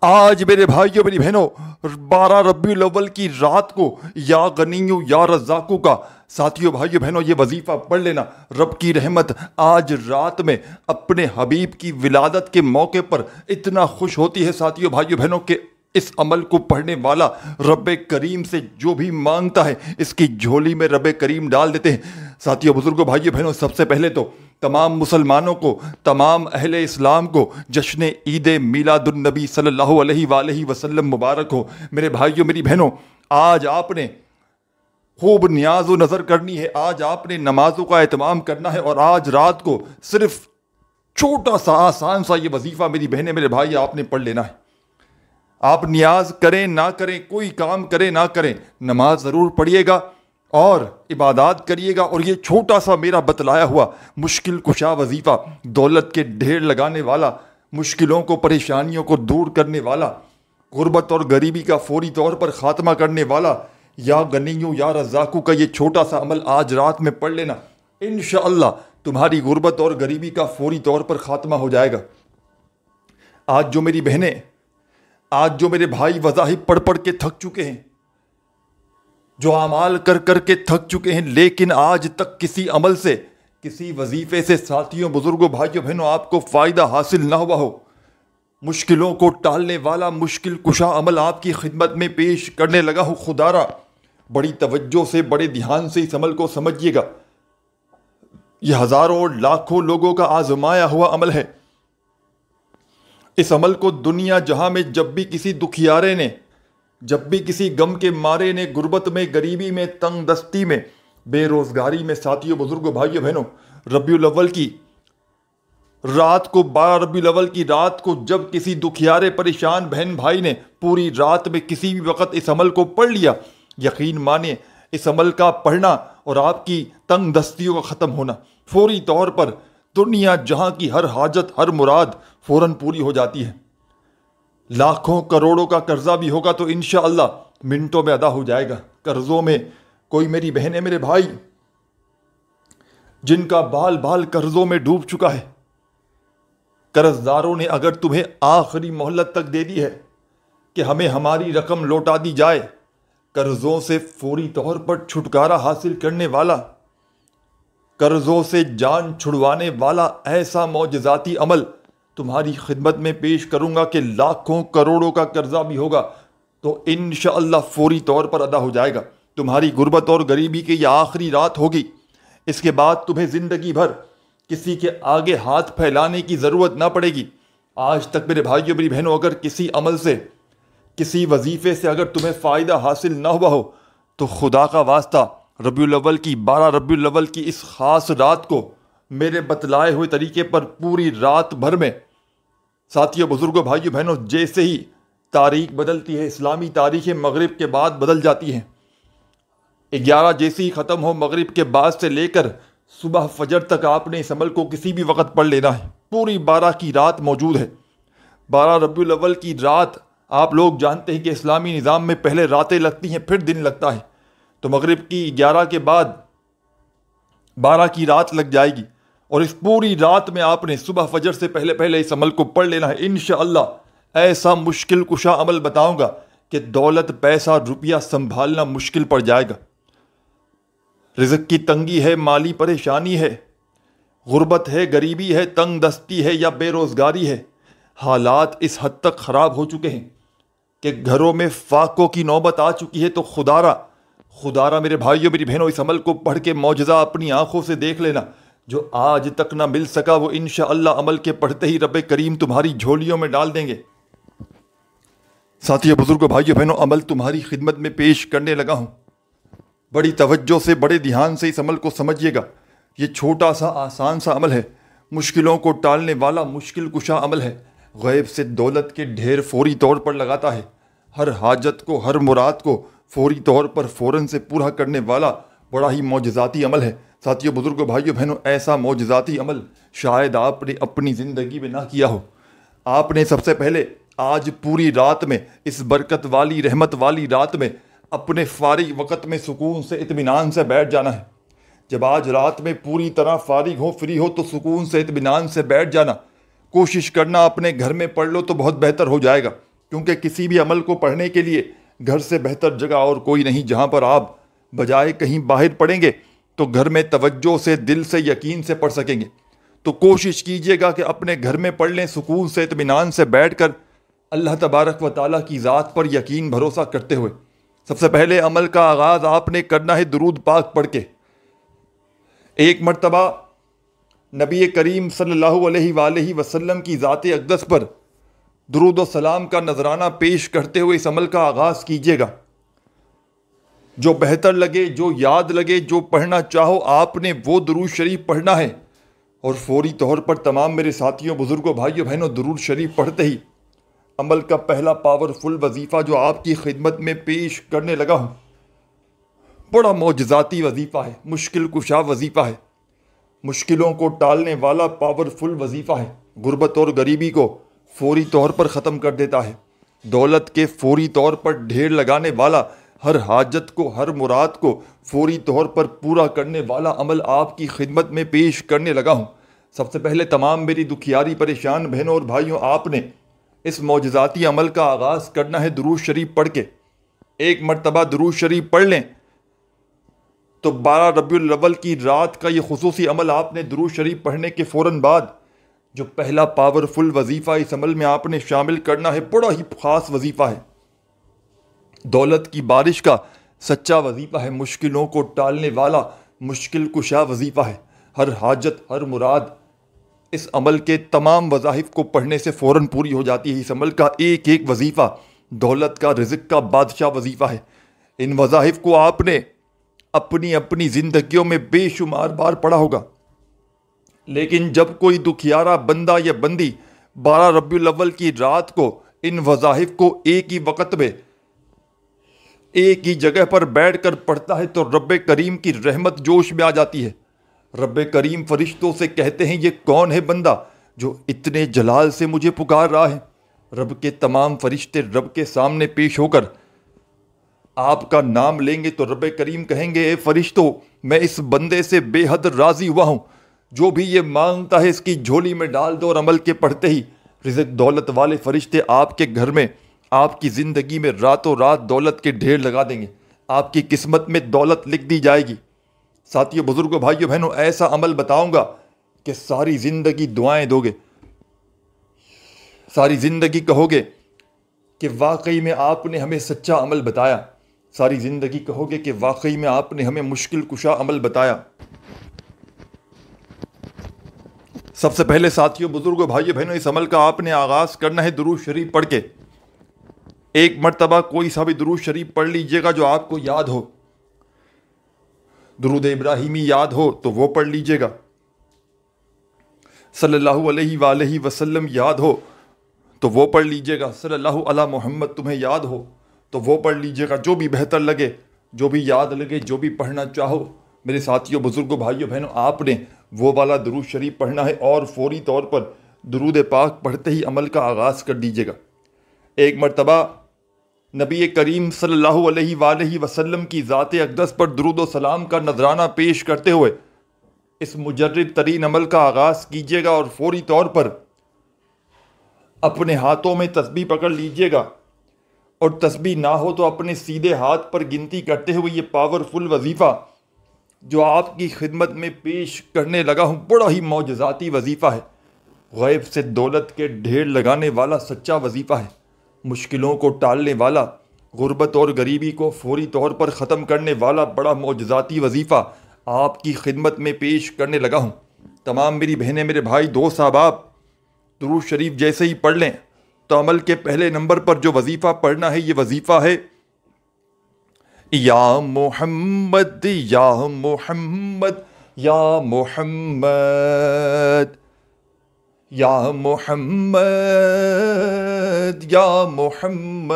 آج میرے بھائیوں میری بہنوں 12 ربیع الاول کی رات کو یا غنیو یا رزاقو کا ساتھیوں بھائیوں بہنوں یہ وظیفہ پڑھ لینا. رب کی رحمت آج رات میں اپنے حبیب کی ولادت کے موقع پر اتنا خوش ہوتی ہے ساتھیوں بھائیوں بہنوں کہ اس عمل کو پڑھنے والا رب کریم سے جو بھی مانگتا ہے اس کی جھولی میں رب کریم ڈال دیتے ہیں. ساتھیوں بزرگوں بھائیوں بہنوں سب سے پہلے تو تمام مسلمانوں کو تمام اہل اسلام کو جشن عید میلاد النبی صلی اللہ علیہ وآلہ وسلم مبارک ہو. میرے بھائیوں میری بہنوں آج آپ نے خوب نیاز و نظر کرنی ہے, آج آپ نے نمازوں کا اہتمام کرنا ہے اور آج رات کو صرف چھوٹا سا آسان سا یہ وظیفہ میری بہنیں میرے بھائی آپ نے پڑھ لینا ہے. آپ نیاز کریں نہ کریں کوئی کام کریں نہ کریں نماز ضرور پڑھیے گا اور عبادات کریے گا. اور یہ چھوٹا سا میرا بتلایا ہوا مشکل کشا وظیفہ دولت کے ڈھیر لگانے والا, مشکلوں کو پریشانیوں کو دور کرنے والا, غربت اور غریبی کا فوری طور پر خاتمہ کرنے والا یا غنیو یا رزاقو کا یہ چھوٹا سا عمل آج رات میں پڑھ لینا. انشاءاللہ تمہاری غربت اور غریبی کا فوری طور پر خاتمہ ہو جائے گا. آج جو میری بہنیں آج جو میرے بھائی وظائف پڑھ پڑھ کے تھک چکے ہیں, جو اعمال کر کر کے تھک چکے ہیں لیکن آج تک کسی عمل سے کسی وظیفے سے ساتھیوں بزرگوں بھائیوں بہنوں آپ کو فائدہ حاصل نہ ہوا ہو, مشکلوں کو ٹالنے والا مشکل کشا عمل آپ کی خدمت میں پیش کرنے لگا ہو, خدا را بڑی توجہ سے بڑے دھیان سے اس عمل کو سمجھیے گا. یہ ہزاروں اور لاکھوں لوگوں کا آزمایا ہوا عمل ہے. اس عمل کو دنیا جہاں میں جب بھی کسی دکھیارے نے, جب بھی کسی غم کے مارے نے غربت میں غریبی میں تنگ دستی میں بے روزگاری میں ساتھیوں بزرگوں بھائیوں بہنوں ربیع الاول کی رات کو 12 ربیع الاول کی رات کو جب کسی دکھیارے پریشان بہن بھائی نے پوری رات میں کسی بھی وقت اس عمل کو پڑھ لیا, یقین مانیں اس عمل کا پڑھنا اور آپ کی تنگ دستیوں کا ختم ہونا فوری طور پر دنیا جہاں کی ہر حاجت ہر مراد فوراً پوری ہو جاتی ہے. لاکھوں کروڑوں کا قرضہ بھی ہوگا تو انشاءاللہ منٹوں میں ادا ہو جائے گا. قرضوں میں کوئی میری بہنیں میرے بھائی جن کا بال بال قرضوں میں ڈوب چکا ہے, قرض داروں نے اگر تمہیں آخری مہلت تک دے دی ہے کہ ہمیں ہماری رقم لوٹا دی جائے, قرضوں سے فوری طور پر چھٹکارا حاصل کرنے والا, قرضوں سے جان چھڑوانے والا ایسا معجزاتی عمل تمہاری خدمت میں پیش کروں گا کہ لاکھوں کروڑوں کا قرضہ بھی ہوگا تو انشاءاللہ فوری طور پر ادا ہو جائے گا. تمہاری غربت اور غریبی کی یہ آخری رات ہوگی. اس کے بعد تمہیں زندگی بھر کسی کے آگے ہاتھ پھیلانے کی ضرورت نہ پڑے گی. آج تک میرے بھائیوں میری بہنوں اگر کسی عمل سے کسی وظیفے سے اگر تمہیں فائدہ حاصل نہ ہوا ہو تو خدا کا واسطہ ربیع الاول کی 12 ربیع الاول کی اس خاص رات کو میرے بتلائے ہوئے طریقے پر پوری رات بھر میں ساتھیوں بزرگوں بھائیوں بہنوں جیسے ہی تاریخ بدلتی ہے, اسلامی تاریخ مغرب کے بعد بدل جاتی ہیں, 11 جیسے ہی ختم ہو مغرب کے بعد سے لے کر صبح فجر تک آپ نے اس عمل کو کسی بھی وقت پڑھ لینا ہے. پوری 12 کی رات موجود ہے. 12 ربیع الاول کی رات آپ لوگ جانتے ہیں کہ اسلامی نظام میں پہلے راتیں لگتی ہیں پھر دن لگتا ہے, تو مغرب کی 11 کے بعد 12 کی رات لگ جائے گی اور اس پوری رات میں آپ نے صبح فجر سے پہلے پہلے اس عمل کو پڑھ لینا ہے. انشاءاللہ ایسا مشکل کشا عمل بتاؤں گا کہ دولت پیسہ روپیہ سنبھالنا مشکل پڑ جائے گا. رزق کی تنگی ہے, مالی پریشانی ہے, غربت ہے, غریبی ہے, تنگ دستی ہے یا بے روزگاری ہے, حالات اس حد تک خراب ہو چکے ہیں کہ گھروں میں فاقوں کی نوبت آ چکی ہے, تو خدا را میرے بھائیوں میری بہنوں اس عمل کو پڑھ کے معجزہ اپنی آنکھوں سے دیکھ لینا. جو آج تک نہ مل سکا وہ انشاءاللہ عمل کے پڑھتے ہی رب کریم تمہاری جھولیوں میں ڈال دیں گے. ساتھیوں بزرگوں بھائیوں بہنوں عمل تمہاری خدمت میں پیش کرنے لگا ہوں. بڑی توجہ سے بڑے دھیان سے اس عمل کو سمجھیے گا. یہ چھوٹا سا آسان سا عمل ہے, مشکلوں کو ٹالنے والا مشکل کشا عمل ہے, غیب سے دولت کے ڈھیر فوری طور پر لگاتا ہے, ہر حاجت کو ہر مراد کو فوری طور پر فوراً سے پورا کرنے والا بڑا ہی معجزاتی عمل ہے. ساتھیوں بزرگوں بھائیوں بہنوں ایسا معجزاتی عمل شاید آپ نے اپنی زندگی میں نہ کیا ہو. آپ نے سب سے پہلے آج پوری رات میں اس برکت والی رحمت والی رات میں اپنے فارغ وقت میں سکون سے اطمینان سے بیٹھ جانا ہے. جب آج رات میں پوری طرح فارغ ہو فری ہو تو سکون سے اطمینان سے بیٹھ جانا. کوشش کرنا اپنے گھر میں پڑھ لو تو بہت بہتر ہو جائے گا, کیونکہ کسی بھی عمل کو پڑھنے کے لیے گھر سے بہتر جگہ اور کوئی نہیں جہاں پر آپ بجائے کہیں باہر پڑھیں گے تو گھر میں توجہ سے، دل سے، یقین سے پڑھ سکیں گے۔ تو کوشش کیجئے گا کہ اپنے گھر میں پڑھ لیں، سکون سے، اطمینان سے بیٹھ کر، اللہ تبارک و تعالیٰ کی ذات پر یقین بھروسہ کرتے ہوئے۔ سب سے پہلے عمل کا آغاز آپ نے کرنا ہے درود پاک پڑھ کے۔ ایک مرتبہ نبی کریم صلی اللہ علیہ وآلہ وسلم کی ذات اقدس پر درود و سلام کا نذرانہ پیش کرتے ہوئے اس عمل کا آغاز کیجیے گا۔ جو بہتر لگے، جو یاد لگے، جو پڑھنا چاہو آپ نے وہ درود شریف پڑھنا ہے، اور فوری طور پر تمام میرے ساتھیوں، بزرگوں، بھائیوں، بہنوں، درود شریف پڑھتے ہی عمل کا پہلا پاورفل وظیفہ جو آپ کی خدمت میں پیش کرنے لگا ہوں، بڑا معجزاتی وظیفہ ہے، مشکل کشا وظیفہ ہے، مشکلوں کو ٹالنے والا پاورفل وظیفہ ہے، غربت اور غریبی کو فوری طور پر ختم کر دیتا ہے، دولت کے فوری طور پر ڈھیر لگانے والا، ہر حاجت کو، ہر مراد کو فوری طور پر پورا کرنے والا عمل آپ کی خدمت میں پیش کرنے لگا ہوں۔ سب سے پہلے تمام میری دکھیاری پریشان بہنوں اور بھائیوں، آپ نے اس معجزاتی عمل کا آغاز کرنا ہے درود شریف پڑھ کے۔ ایک مرتبہ درود شریف پڑھ لیں تو 12 ربیع الاول کی رات کا یہ خصوصی عمل آپ نے درود شریف پڑھنے کے فوراً بعد جو پہلا پاورفل وظیفہ اس عمل میں آپ نے شامل کرنا ہے، بڑا ہی خاص وظیفہ ہے، دولت کی بارش کا سچا وظیفہ ہے، مشکلوں کو ٹالنے والا مشکل کشا وظیفہ ہے، ہر حاجت، ہر مراد اس عمل کے تمام وظائف کو پڑھنے سے فوراً پوری ہو جاتی ہے۔ اس عمل کا ایک ایک وظیفہ دولت کا، رزق کا بادشاہ وظیفہ ہے۔ ان وظائف کو آپ نے اپنی اپنی زندگیوں میں بے شمار بار پڑھا ہوگا، لیکن جب کوئی دکھیارا بندہ یا بندی 12 ربیع الاول کی رات کو ان وظائف کو ایک ہی وقت میں ایک ہی جگہ پر بیٹھ کر پڑھتا ہے تو رب کریم کی رحمت جوش میں آ جاتی ہے۔ رب کریم فرشتوں سے کہتے ہیں، یہ کون ہے بندہ جو اتنے جلال سے مجھے پکار رہا ہے؟ رب کے تمام فرشتے رب کے سامنے پیش ہو کر آپ کا نام لیں گے تو رب کریم کہیں گے، اے فرشتوں، میں اس بندے سے بے حد راضی ہوا ہوں، جو بھی یہ مانگتا ہے اس کی جھولی میں ڈال دو، اور عمل کے پڑھتے ہی رزق دولت والے فرشتے آپ کے گھر میں، آپ کی زندگی میں راتوں رات دولت کے ڈھیر لگا دیں گے، آپ کی قسمت میں دولت لکھ دی جائے گی۔ ساتھیوں، بزرگوں، بھائیوں، بہنوں، ایسا عمل بتاؤں گا کہ ساری زندگی دعائیں دو گے، ساری زندگی کہو گے کہ واقعی میں آپ نے ہمیں سچا عمل بتایا، ساری زندگی کہو گے کہ واقعی میں آپ نے ہمیں مشکل کشا عمل بتایا۔ سب سے پہلے ساتھیوں، بزرگوں، بھائیوں، بہنوں، اس عمل کا آپ نے آغاز کرنا ہے درود شریف پڑھ کے۔ ایک مرتبہ کوئی سا بھی درود شریف پڑھ لیجئے گا جو آپ کو یاد ہو، درود ابراہیمی یاد ہو تو وہ پڑھ لیجئے گا، صلی اللہ علیہ وآلہ وسلم یاد ہو تو وہ پڑھ لیجئے گا، صلی اللہ علی محمد تمہیں یاد ہو تو وہ پڑھ لیجئے گا، جو بھی بہتر لگے، جو بھی یاد لگے، جو بھی پڑھنا چاہو میرے ساتھیوں، بزرگوں، بھائیوں، بہنوں، آپ نے وہ والا درود شریف پڑھنا ہے، اور فوری طور پر درود پاک پڑھتے ہی عمل کا آغاز کر دیجئے گا۔ ایک مرتبہ نبی کریم صلی اللہ علیہ وآلہ وسلم کی ذات اقدس پر درود و سلام کا نذرانہ پیش کرتے ہوئے اس مجرد ترین عمل کا آغاز کیجیے گا، اور فوری طور پر اپنے ہاتھوں میں تسبیح پکڑ لیجیے گا، اور تسبیح نہ ہو تو اپنے سیدھے ہاتھ پر گنتی کرتے ہوئے یہ پاورفل وظیفہ جو آپ کی خدمت میں پیش کرنے لگا ہوں، بڑا ہی معجزاتی وظیفہ ہے، غیب سے دولت کے ڈھیر لگانے والا سچا وظیفہ ہے، مشکلوں کو ٹالنے والا، غربت اور غریبی کو فوری طور پر ختم کرنے والا بڑا معجزاتی وظیفہ آپ کی خدمت میں پیش کرنے لگا ہوں۔ تمام میری بہنیں، میرے بھائی، دوست، احباب، درود شریف جیسے ہی پڑھ لیں تو عمل کے پہلے نمبر پر جو وظیفہ پڑھنا ہے یہ وظیفہ ہے، یا محمد یا محمد یا محمد یا محمد یا محمد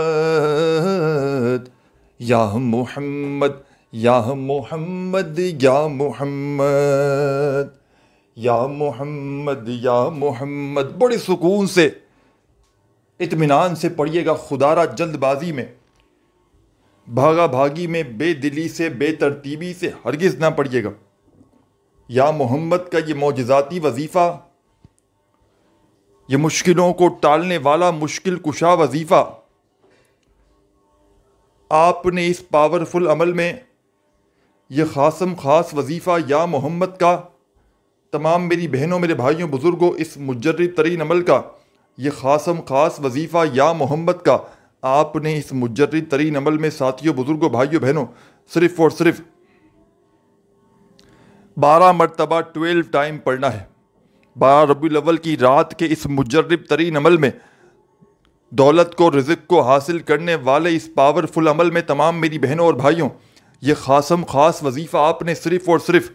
یا محمد یا محمد یا محمد یا محمد یا محمد، بڑے سکون سے، اطمینان سے پڑھیے گا، خدارہ جلد بازی میں، بھاگا بھاگی میں، بے دلی سے، بے ترتیبی سے ہرگز نہ پڑھیے گا۔ یا محمد کا یہ معجزاتی وظیفہ، یہ مشکلوں کو ٹالنے والا مشکل کشا وظیفہ آپ نے اس پاورفل عمل میں یہ خاص وظیفہ یا محمد کا، تمام میری بہنوں میرے بھائیوں بزرگوں، اس مجرب ترین عمل کا، یہ خاص وظیفہ یا محمد کا آپ نے اس مجرب ترین عمل میں ساتھیوں بزرگوں بھائیوں بہنوں صرف اور صرف 12 مرتبہ 12 ٹائم پڑھنا ہے۔ 12 ربیع الاول کی رات کے اس مجرب ترین عمل میں، دولت کو رزق کو حاصل کرنے والے اس پاورفل عمل میں تمام میری بہنوں اور بھائیوں یہ خاص وظیفہ آپ نے صرف اور صرف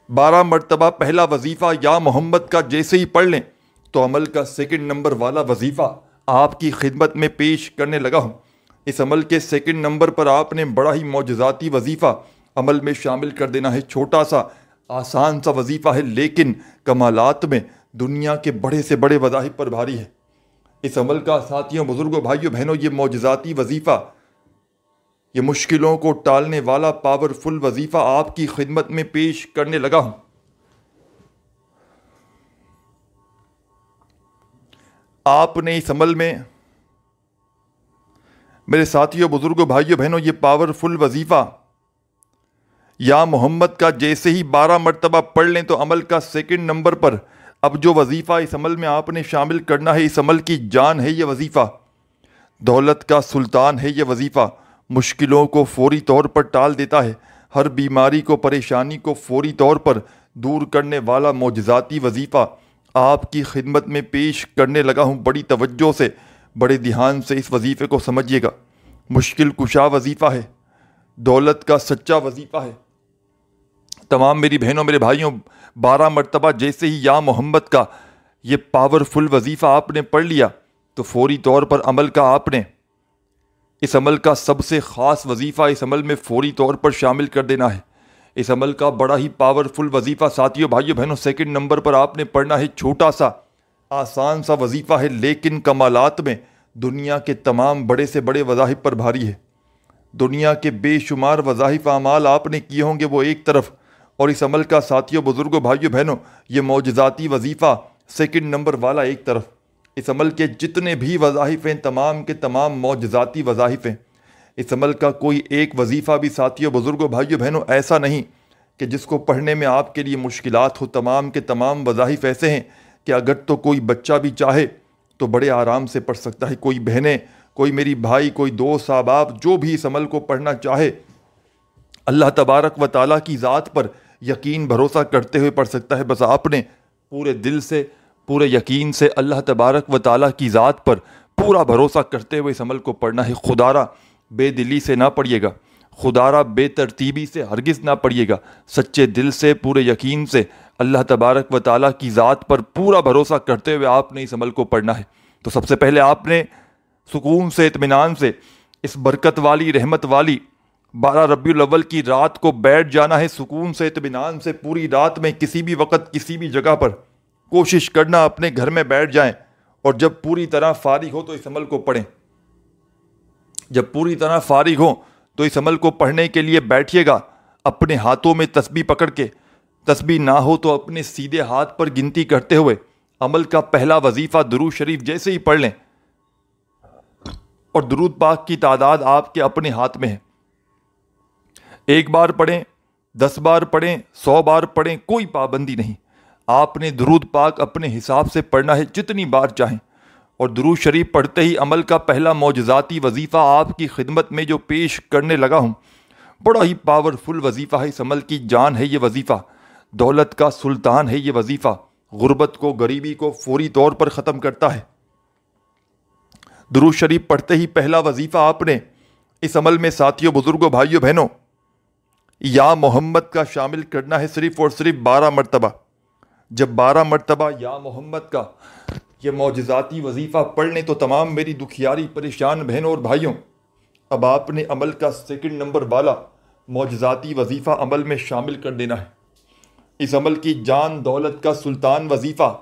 12 مرتبہ پہلا وظیفہ یا محمد کا جیسے ہی پڑھ لیں تو عمل کا سیکنڈ نمبر والا وظیفہ آپ کی خدمت میں پیش کرنے لگا ہوں۔ اس عمل کے سیکنڈ نمبر پر آپ نے بڑا ہی معجزاتی وظیفہ عمل میں شامل کر دینا ہے۔ چھوٹا سا آسان سا وظیفہ ہے لیکن کمالات میں دنیا کے بڑے سے بڑے وظائف پر بھاری ہے۔ اس عمل کا ساتھیوں بزرگوں بھائیوں بہنوں یہ معجزاتی وظیفہ، یہ مشکلوں کو ٹالنے والا پاورفل وظیفہ آپ کی خدمت میں پیش کرنے لگا ہوں۔ آپ نے اس عمل میں میرے ساتھیوں بزرگوں بھائیوں بہنوں یہ پاورفل وظیفہ یا محمد کا جیسے ہی 12 مرتبہ پڑھ لیں تو عمل کا سیکنڈ نمبر پر اب جو وظیفہ اس عمل میں آپ نے شامل کرنا ہے، اس عمل کی جان ہے یہ وظیفہ، دولت کا سلطان ہے یہ وظیفہ، مشکلوں کو فوری طور پر ٹال دیتا ہے، ہر بیماری کو پریشانی کو فوری طور پر دور کرنے والا معجزاتی وظیفہ آپ کی خدمت میں پیش کرنے لگا ہوں۔ بڑی توجہ سے بڑے دھیان سے اس وظیفے کو سمجھیے گا۔ مشکل کشا وظیفہ ہے، دولت کا سچا وظیفہ ہے۔ تمام میری بہنوں میرے بھائیوں 12 مرتبہ جیسے ہی یا محمد کا یہ پاورفل وظیفہ آپ نے پڑھ لیا تو فوری طور پر عمل کا آپ نے اس عمل کا سب سے خاص وظیفہ اس عمل میں فوری طور پر شامل کر دینا ہے۔ اس عمل کا بڑا ہی پاورفل وظیفہ ساتھیوں بھائیوں بہنوں سیکنڈ نمبر پر آپ نے پڑھنا ہے۔ چھوٹا سا آسان سا وظیفہ ہے لیکن کمالات میں دنیا کے تمام بڑے سے بڑے وظائف پر بھاری ہے۔ دنیا کے بے شمار وظائف اعمال آپ نے کیے ہوں گے وہ ایک طرف، اور اس عمل کا ساتھیوں بزرگوں بھائیوں بہنوں یہ معجزاتی وظیفہ سیکنڈ نمبر والا ایک طرف۔ اس عمل کے جتنے بھی وظائف ہیں تمام کے تمام معجزاتی وظائف ہیں۔ اس عمل کا کوئی ایک وظیفہ بھی ساتھیوں بزرگوں بھائیوں بہنوں ایسا نہیں کہ جس کو پڑھنے میں آپ کے لیے مشکلات ہو۔ تمام کے تمام وظائف ایسے ہیں کہ اگر تو کوئی بچہ بھی چاہے تو بڑے آرام سے پڑھ سکتا ہے، کوئی بہنیں، کوئی میری بھائی، کوئی دوست احباب جو بھی اس عمل کو پڑھنا چاہے اللہ تبارک و تعالیٰ کی ذات پر یقین بھروسہ کرتے ہوئے پڑھ سکتا ہے۔ بس آپ نے پورے دل سے پورے یقین سے اللہ تبارک و تعالیٰ کی ذات پر پورا بھروسہ کرتے ہوئے اس عمل کو پڑھنا ہے۔ خدارہ بے دلی سے نہ پڑھیے گا، خدارہ بے ترتیبی سے ہرگز نہ پڑھیے گا، سچے دل سے پورے یقین سے اللہ تبارک و تعالیٰ کی ذات پر پورا بھروسہ کرتے ہوئے آپ نے اس عمل کو پڑھنا ہے۔ تو سب سے پہلے آپ نے سکون سے اطمینان سے اس برکت والی رحمت والی 12 ربیع الاول کی رات کو بیٹھ جانا ہے۔ سکون سے اطمینان سے پوری رات میں کسی بھی وقت کسی بھی جگہ پر کوشش کرنا اپنے گھر میں بیٹھ جائیں، اور جب پوری طرح فارغ ہو تو اس عمل کو پڑھیں۔ جب پوری طرح فارغ ہو تو اس عمل کو پڑھنے کے لیے بیٹھیے گا اپنے ہاتھوں میں تسبیح پکڑ کے، تسبیح نہ ہو تو اپنے سیدھے ہاتھ پر گنتی کرتے ہوئے عمل کا پہلا وظیفہ درود شریف جیسے ہی پڑھ لیں، اور درود پاک کی تعداد آپ کے اپنے ہاتھ میں ہے۔ 1 بار پڑھیں، 10 بار پڑھیں، 100 بار پڑھیں، کوئی پابندی نہیں۔ آپ نے درود پاک اپنے حساب سے پڑھنا ہے جتنی بار چاہیں، اور درود شریف پڑھتے ہی عمل کا پہلا معجزاتی وظیفہ آپ کی خدمت میں جو پیش کرنے لگا ہوں بڑا ہی پاورفل وظیفہ ہے۔ اس عمل کی جان ہے یہ وظیفہ، دولت کا سلطان ہے یہ وظیفہ، غربت کو غریبی کو فوری طور پر ختم کرتا ہے۔ درود شریف پڑھتے ہی پہلا وظیفہ آپ نے اس عمل میں ساتھیوں بزرگوں بھائیوں بہنوں یا محمد کا شامل کرنا ہے صرف اور صرف 12 مرتبہ۔ جب 12 مرتبہ یا محمد کا یہ معجزاتی وظیفہ پڑھ لیں تو تمام میری دکھیاری پریشان بہنوں اور بھائیوں اب آپ نے عمل کا سیکنڈ نمبر والا معجزاتی وظیفہ عمل میں شامل کر دینا ہے۔ اس عمل کی جان دولت کا سلطان وظیفہ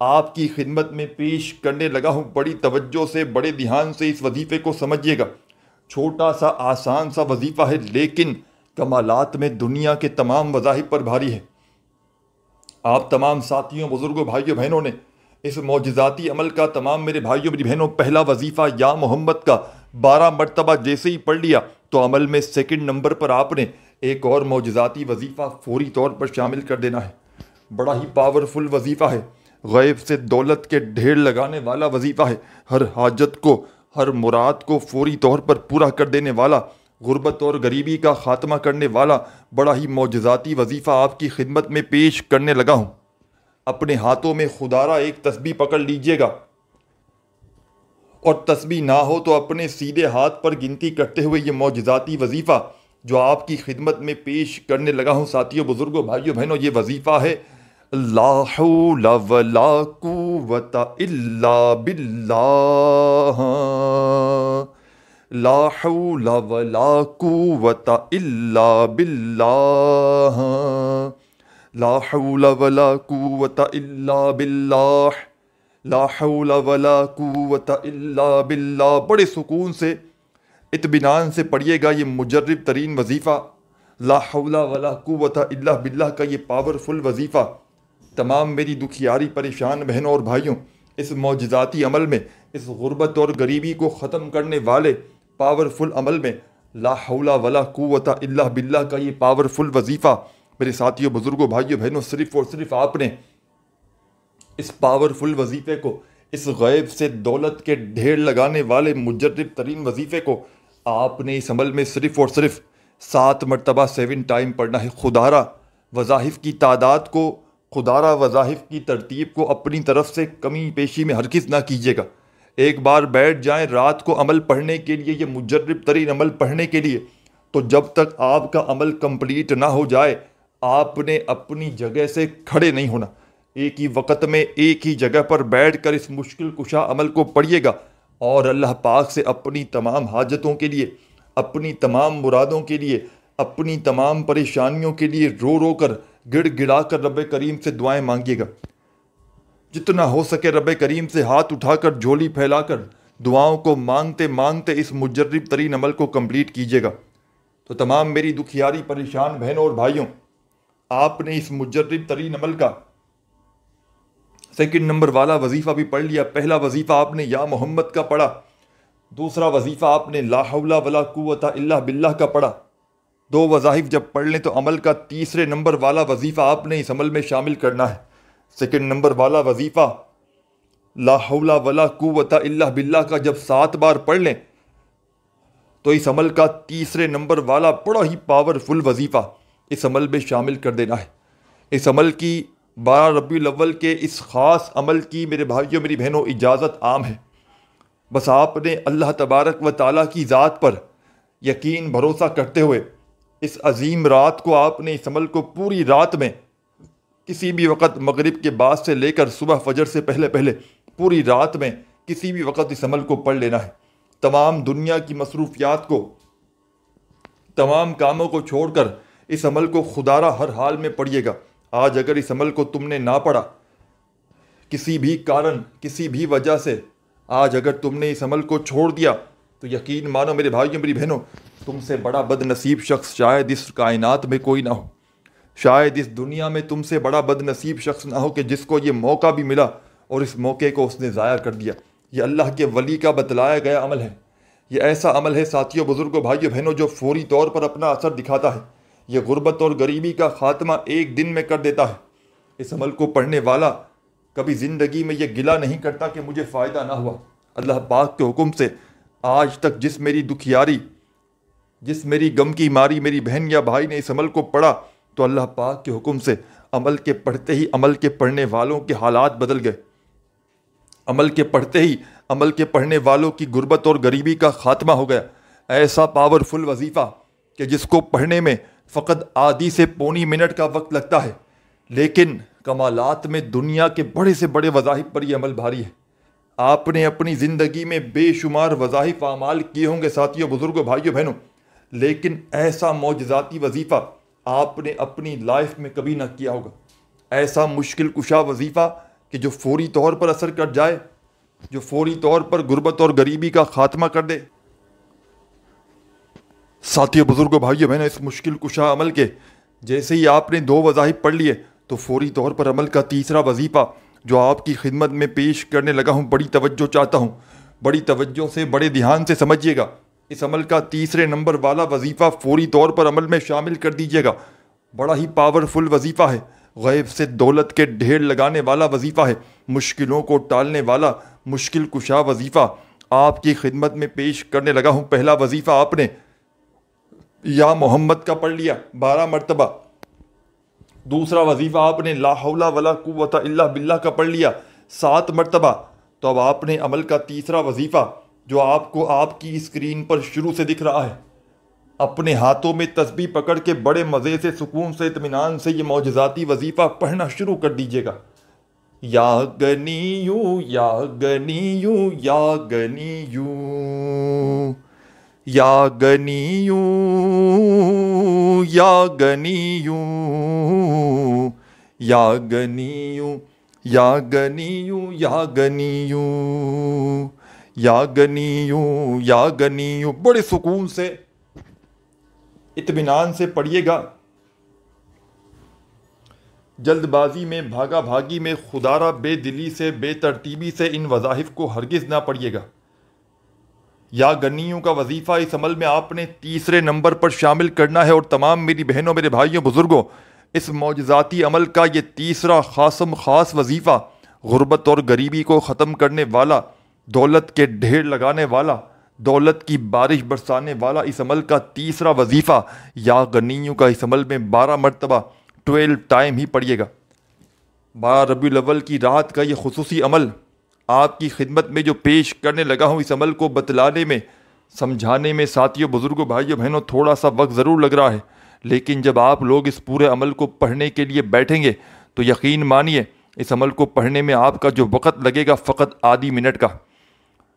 آپ کی خدمت میں پیش کرنے لگا ہوں۔ بڑی توجہ سے بڑے دھیان سے اس وظیفے کو سمجھیے گا۔ چھوٹا سا آسان سا وظیفہ ہے لیکن کمالات میں دنیا کے تمام وظائف پر بھاری ہے۔ آپ تمام ساتھیوں بزرگوں بھائیوں بہنوں نے اس معجزاتی عمل کا تمام میرے بھائیوں میری بہنوں پہلا وظیفہ یا محمد کا 12 مرتبہ جیسے ہی پڑھ لیا تو عمل میں سیکنڈ نمبر پر آپ نے ایک اور معجزاتی وظیفہ فوری طور پر شامل کر دینا ہے۔ بڑا ہی پاورفل وظیفہ ہے، غیب سے دولت کے ڈھیر لگانے والا وظیفہ ہے، ہر حاجت کو، ہر مراد کو فوری طور پر پورا کر دینے والا، غربت اور غریبی کا خاتمہ کرنے والا بڑا ہی معجزاتی وظیفہ آپ کی خدمت میں پیش کرنے لگا ہوں۔ اپنے ہاتھوں میں خدارہ ایک تسبیح پکڑ لیجئے گا، اور تسبیح نہ ہو تو اپنے سیدھے ہاتھ پر گنتی کرتے ہوئے یہ معجزاتی وظیفہ جو آپ کی خدمت میں پیش کرنے لگا ہوں ساتھیوں، بزرگوں، بھائیوں، بہنوں، یہ وظیفہ ہے لا حول ولا قوت الا باللہ، لا حول ولا قوت الا باللہ، لا حول ولا قوت الا باللہ، لا حول ولا قوت الا باللہ۔ بڑے سکون سے، اطمینان سے پڑھیے گا یہ مجرب ترین وظیفہ، لا حول ولا قوت الا باللہ کا یہ پاورفل وظیفہ۔ تمام میری دکھیاری پریشان بہنوں اور بھائیوں، اس معجزاتی عمل میں، اس غربت اور غریبی کو ختم کرنے والے پاورفل عمل میں، لا حول ولا قوت الا باللہ کا یہ پاورفل وظیفہ میرے ساتھیوں، بزرگوں، بھائیوں، بہنوں، صرف اور صرف آپ نے اس پاورفل وظیفے کو، اس غیب سے دولت کے ڈھیر لگانے والے مجرب ترین وظیفے کو آپ نے اس عمل میں صرف اور صرف 7 مرتبہ 7 ٹائم پڑھنا ہے۔ خدارہ وظائف کی تعداد کو، خدارہ وظائف کی ترتیب کو اپنی طرف سے کمی پیشی میں ہرگز نہ کیجیے گا۔ ایک بار بیٹھ جائیں رات کو عمل پڑھنے کے لیے، یہ مجرب ترین عمل پڑھنے کے لیے، تو جب تک آپ کا عمل کمپلیٹ نہ ہو جائے آپ نے اپنی جگہ سے کھڑے نہیں ہونا۔ ایک ہی وقت میں ایک ہی جگہ پر بیٹھ کر اس مشکل کشا عمل کو پڑھیے گا، اور اللہ پاک سے اپنی تمام حاجتوں کے لیے، اپنی تمام مرادوں کے لیے، اپنی تمام پریشانیوں کے لیے رو رو کر، گڑ گڑا کر رب کریم سے دعائیں مانگیے گا۔ جتنا ہو سکے رب کریم سے ہاتھ اٹھا کر، جھولی پھیلا کر دعاؤں کو مانگتے مانگتے اس مجرب ترین عمل کو کمپلیٹ کیجیے گا۔ تو تمام میری دکھیاری پریشان بہنوں اور بھائیوں، آپ نے اس مجرب ترین عمل کا سیکنڈ نمبر والا وظیفہ بھی پڑھ لیا۔ پہلا وظیفہ آپ نے یا محمد کا پڑھا، دوسرا وظیفہ آپ نے لا حول ولا قوت الا باللہ کا پڑھا۔ 2 وظائف جب پڑھ لیں تو عمل کا تیسرے نمبر والا وظیفہ آپ نے اس عمل میں شامل کرنا ہے۔ سیکنڈ نمبر والا وظیفہ لا حول ولا قوت الا باللہ کا جب 7 بار پڑھ لیں تو اس عمل کا تیسرے نمبر والا بڑا ہی پاورفل وظیفہ اس عمل میں شامل کر دینا ہے۔ اس عمل کی 12 ربیع الاول کے اس خاص عمل کی میرے بھائیوں، میری بہنوں، اجازت عام ہے۔ بس آپ نے اللہ تبارک و تعالیٰ کی ذات پر یقین بھروسہ کرتے ہوئے اس عظیم رات کو، آپ نے اس عمل کو پوری رات میں، کسی بھی وقت مغرب کے بعد سے لے کر صبح فجر سے پہلے پہلے، پوری رات میں کسی بھی وقت اس عمل کو پڑھ لینا ہے۔ تمام دنیا کی مصروفیات کو، تمام کاموں کو چھوڑ کر اس عمل کو خدارہ ہر حال میں پڑھیے گا۔ آج اگر اس عمل کو تم نے نہ پڑھا، کسی بھی کارن، کسی بھی وجہ سے آج اگر تم نے اس عمل کو چھوڑ دیا، تو یقین مانو میرے بھائیوں، میری بہنوں، تم سے بڑا بد نصیب شخص شاید اس کائنات میں کوئی نہ ہو۔ شاید اس دنیا میں تم سے بڑا بد نصیب شخص نہ ہو کہ جس کو یہ موقع بھی ملا اور اس موقع کو اس نے ضائع کر دیا۔ یہ اللہ کے ولی کا بتلایا گیا عمل ہے۔ یہ ایسا عمل ہے ساتھیوں، بزرگوں، بھائیوں، بہنوں، جو فوری طور پر اپنا اثر دکھاتا ہے۔ یہ غربت اور غریبی کا خاتمہ ایک دن میں کر دیتا ہے۔ اس عمل کو پڑھنے والا کبھی زندگی میں یہ گلہ نہیں کرتا کہ مجھے فائدہ نہ ہوا۔ اللہ پاک کے حکم سے آج تک جس میری دکھیاری، جس میری غم کی ماری میری بہن یا بھائی نے اس عمل کو پڑھا، تو اللہ پاک کے حکم سے عمل کے پڑھتے ہی عمل کے پڑھنے والوں کے حالات بدل گئے۔ عمل کے پڑھتے ہی عمل کے پڑھنے والوں کی غربت اور غریبی کا خاتمہ ہو گیا۔ ایسا پاورفل وظیفہ کہ جس کو پڑھنے میں فقط آدھی سے پونی منٹ کا وقت لگتا ہے، لیکن کمالات میں دنیا کے بڑے سے بڑے وظائف پر یہ عمل بھاری ہے۔ آپ نے اپنی زندگی میں بے شمار وظائف اعمال کیے ہوں گے ساتھیوں، بزرگوں، بھائیوں، بہنوں، لیکن ایسا معجزاتی وظیفہ آپ نے اپنی لائف میں کبھی نہ کیا ہوگا۔ ایسا مشکل کشا وظیفہ کہ جو فوری طور پر اثر کر جائے، جو فوری طور پر غربت اور غریبی کا خاتمہ کر دے۔ ساتھیوں، بزرگوں، بھائیوں، بہنوں، اس مشکل کشا عمل کے جیسے ہی آپ نے 2 وظائف پڑھ لیے تو فوری طور پر عمل کا تیسرا وظیفہ جو آپ کی خدمت میں پیش کرنے لگا ہوں، بڑی توجہ چاہتا ہوں، بڑی توجہ سے بڑے دھیان سے سمجھیے گا۔ اس عمل کا تیسرے نمبر والا وظیفہ فوری طور پر عمل میں شامل کر دیجیے گا۔ بڑا ہی پاورفل وظیفہ ہے، غیب سے دولت کے ڈھیر لگانے والا وظیفہ ہے، مشکلوں کو ٹالنے والا مشکل کشا وظیفہ آپ کی خدمت میں پیش کرنے لگا ہوں۔ پہلا وظیفہ آپ نے یا محمد کا پڑھ لیا 12 مرتبہ۔ دوسرا وظیفہ آپ نے لا حول ولا قوت الا باللہ کا پڑھ لیا 7 مرتبہ۔ تو اب آپ نے عمل کا تیسرا وظیفہ جو آپ کو آپ کی اسکرین پر شروع سے دکھ رہا ہے، اپنے ہاتھوں میں تسبیح پکڑ کے بڑے مزے سے، سکون سے، اطمینان سے یہ معجزاتی وظیفہ پڑھنا شروع کر دیجیے گا۔ یا گنیو یا گنیو یا گنیو یا گنیو یا گنیو یا گنیو یا گنیو یا گنیو یا گنیو یا گنیو، بڑے سکون سے اطمینان سے پڑھیے گا۔ جلد بازی میں، بھاگا بھاگی میں، خدارہ بے دلی سے، بے ترتیبی سے ان وظائف کو ہرگز نہ پڑھیے گا۔ یا گنیوں کا وظیفہ اس عمل میں آپ نے تیسرے نمبر پر شامل کرنا ہے، اور تمام میری بہنوں، میرے بھائیوں، بزرگوں، اس معجزاتی عمل کا یہ تیسرا خاص وظیفہ غربت اور غریبی کو ختم کرنے والا، دولت کے ڈھیر لگانے والا، دولت کی بارش برسانے والا اس عمل کا تیسرا وظیفہ یا غنیوں کا اس عمل میں 12 مرتبہ 12 ٹائم ہی پڑھیے گا۔ 12 ربیع الاول کی رات کا یہ خصوصی عمل آپ کی خدمت میں جو پیش کرنے لگا ہوں، اس عمل کو بتلانے میں، سمجھانے میں ساتھیوں، بزرگوں، بھائیوں، بہنوں تھوڑا سا وقت ضرور لگ رہا ہے، لیکن جب آپ لوگ اس پورے عمل کو پڑھنے کے لیے بیٹھیں گے تو یقین مانیے اس عمل کو پڑھنے میں آپ کا جو وقت لگے گا فقط آدھی منٹ کا۔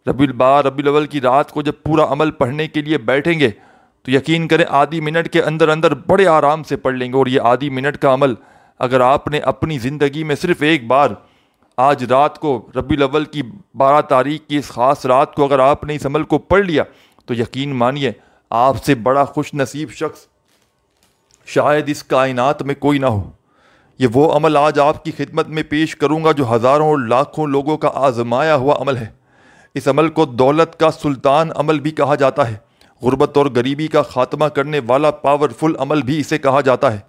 ربیع الاول کی رات کو جب پورا عمل پڑھنے کے لیے بیٹھیں گے تو یقین کریں آدھی منٹ کے اندر بڑے آرام سے پڑھ لیں گے۔ اور یہ آدھی منٹ کا عمل اگر آپ نے اپنی زندگی میں صرف ایک بار آج رات کو، ربیع الاول کی 12 تاریخ کی اس خاص رات کو اگر آپ نے اس عمل کو پڑھ لیا تو یقین مانیے آپ سے بڑا خوش نصیب شخص شاید اس کائنات میں کوئی نہ ہو۔ یہ وہ عمل آج آپ کی خدمت میں پیش کروں گا جو ہزاروں اور لاکھوں لوگوں کا آزمایا ہوا عمل ہے۔ اس عمل کو دولت کا سلطان عمل بھی کہا جاتا ہے، غربت اور غریبی کا خاتمہ کرنے والا پاورفل عمل بھی اسے کہا جاتا ہے۔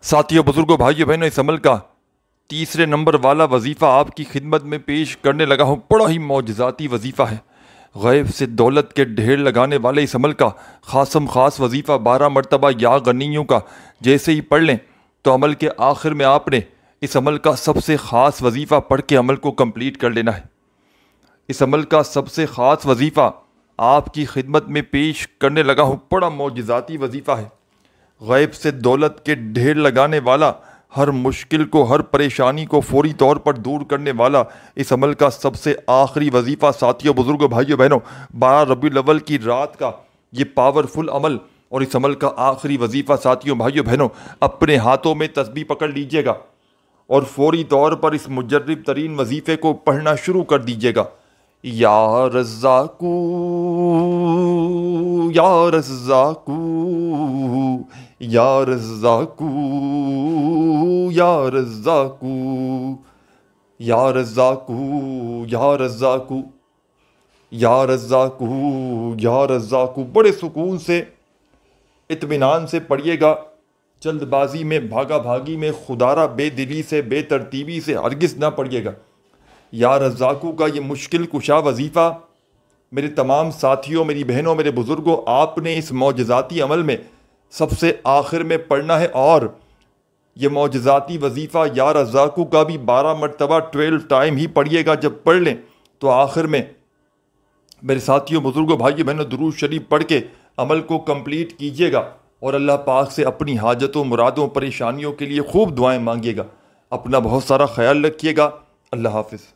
ساتھیوں، بزرگوں، بھائیوں، بہنوں، اس عمل کا تیسرے نمبر والا وظیفہ آپ کی خدمت میں پیش کرنے لگا ہوں، بڑا ہی معجزاتی وظیفہ ہے، غیب سے دولت کے ڈھیر لگانے والے اس عمل کا خاص وظیفہ 12 مرتبہ یا غنیوں کا جیسے ہی پڑھ لیں تو عمل کے آخر میں آپ نے اس عمل کا سب سے خاص وظیفہ پڑھ کے عمل کو کمپلیٹ کر لینا ہے۔ اس عمل کا سب سے خاص وظیفہ آپ کی خدمت میں پیش کرنے لگا ہوں، بڑا معجزاتی وظیفہ ہے، غیب سے دولت کے ڈھیر لگانے والا، ہر مشکل کو، ہر پریشانی کو فوری طور پر دور کرنے والا اس عمل کا سب سے آخری وظیفہ ساتھیوں، بزرگوں، بھائیوں، بہنوں 12 ربیع الاول کی رات کا یہ پاورفل عمل اور اس عمل کا آخری وظیفہ ساتھیوں، بھائیوں، بہنوں اپنے ہاتھوں میں تسبیح پکڑ لیجئے گا اور فوری طور پر اس مجرب ترین وظیفے کو پڑھنا شروع کر دیجئے گا۔ یا رزاقو یا رزاقو یا رزاقو یا رزاقو یا رزاقو یا رزاقو یا رزاقو یا رزاقو، بڑے سکون سے، اطمینان سے پڑھیے گا، جلد بازی میں، بھاگا بھاگی میں، خدارہ بے دلی سے، بے ترتیبی سے ہرگز نہ پڑھیے گا۔ یا رزاقو کا یہ مشکل کشا وظیفہ میرے تمام ساتھیوں، میری بہنوں، میرے بزرگوں، آپ نے اس معجزاتی عمل میں سب سے آخر میں پڑھنا ہے، اور یہ معجزاتی وظیفہ یا رزاقو کا بھی 12 مرتبہ 12 ٹائم ہی پڑھیے گا۔ جب پڑھ لیں تو آخر میں میرے ساتھیوں، بزرگوں، بھائیوں، بہنوں درود شریف پڑھ کے عمل کو کمپلیٹ کیجیے گا اور اللہ پاک سے اپنی حاجتوں، مرادوں، پریشانیوں کے لیے خوب دعائیں مانگیے گا۔ اپنا بہت سارا خیال رکھیے گا۔ اللہ حافظ۔